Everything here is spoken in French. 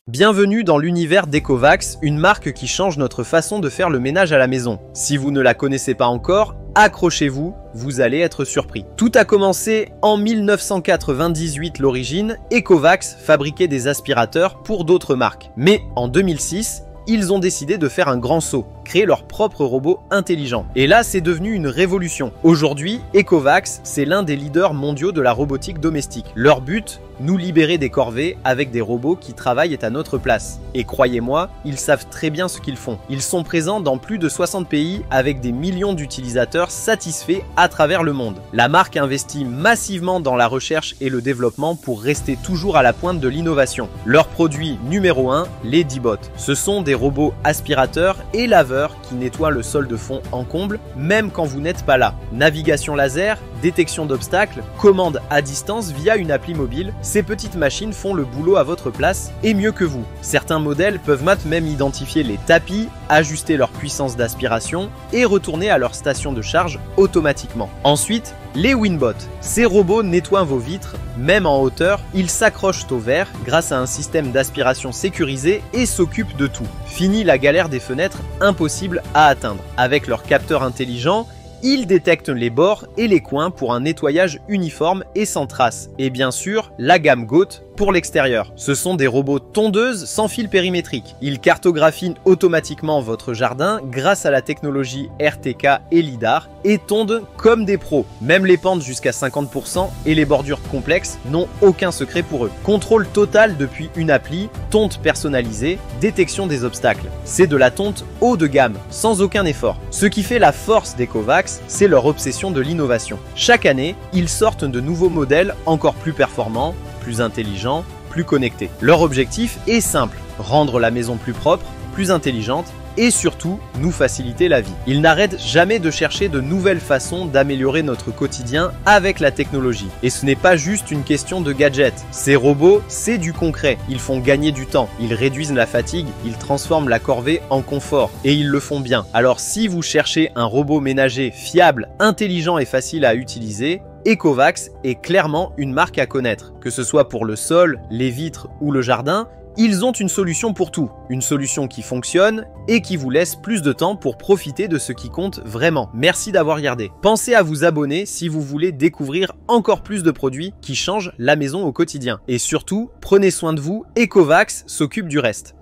Bienvenue dans l'univers d'Ecovacs, une marque qui change notre façon de faire le ménage à la maison. Si vous ne la connaissez pas encore, accrochez-vous, vous allez être surpris. Tout a commencé en 1998 l'origine, Ecovacs fabriquait des aspirateurs pour d'autres marques. Mais en 2006, ils ont décidé de faire un grand saut, créer leur propre robot intelligent. Et là, c'est devenu une révolution. Aujourd'hui, Ecovacs, c'est l'un des leaders mondiaux de la robotique domestique. Leur but, nous libérer des corvées avec des robots qui travaillent à notre place. Et croyez-moi, ils savent très bien ce qu'ils font. Ils sont présents dans plus de 60 pays avec des millions d'utilisateurs satisfaits à travers le monde. La marque investit massivement dans la recherche et le développement pour rester toujours à la pointe de l'innovation. Leur produit numéro 1, les D-Bot. Ce sont des robots aspirateurs et laveurs qui nettoient le sol de fond en comble, même quand vous n'êtes pas là. Navigation laser, détection d'obstacles, commande à distance via une appli mobile, ces petites machines font le boulot à votre place et mieux que vous. Certains modèles peuvent même identifier les tapis, ajuster leur puissance d'aspiration et retourner à leur station de charge automatiquement. Ensuite, les Winbot. Ces robots nettoient vos vitres, même en hauteur, ils s'accrochent au verre grâce à un système d'aspiration sécurisé et s'occupent de tout. Fini la galère des fenêtres impossibles à atteindre. Avec leur capteur intelligent, ils détectent les bords et les coins pour un nettoyage uniforme et sans trace. Et bien sûr, la gamme GOAT pour l'extérieur. Ce sont des robots tondeuses sans fil périmétrique. Ils cartographient automatiquement votre jardin grâce à la technologie RTK et LiDAR et tondent comme des pros. Même les pentes jusqu'à 50% et les bordures complexes n'ont aucun secret pour eux. Contrôle total depuis une appli, tonte personnalisée, détection des obstacles. C'est de la tonte haut de gamme, sans aucun effort. Ce qui fait la force d'Ecovacs, c'est leur obsession de l'innovation. Chaque année, ils sortent de nouveaux modèles encore plus performants, plus intelligents, plus connectés. Leur objectif est simple, rendre la maison plus propre, plus intelligente et surtout nous faciliter la vie. Ils n'arrêtent jamais de chercher de nouvelles façons d'améliorer notre quotidien avec la technologie. Et ce n'est pas juste une question de gadgets. Ces robots, c'est du concret. Ils font gagner du temps, ils réduisent la fatigue, ils transforment la corvée en confort. Et ils le font bien. Alors si vous cherchez un robot ménager fiable, intelligent et facile à utiliser, Ecovacs est clairement une marque à connaître. Que ce soit pour le sol, les vitres ou le jardin, ils ont une solution pour tout. Une solution qui fonctionne et qui vous laisse plus de temps pour profiter de ce qui compte vraiment. Merci d'avoir regardé. Pensez à vous abonner si vous voulez découvrir encore plus de produits qui changent la maison au quotidien. Et surtout, prenez soin de vous, Ecovacs s'occupe du reste.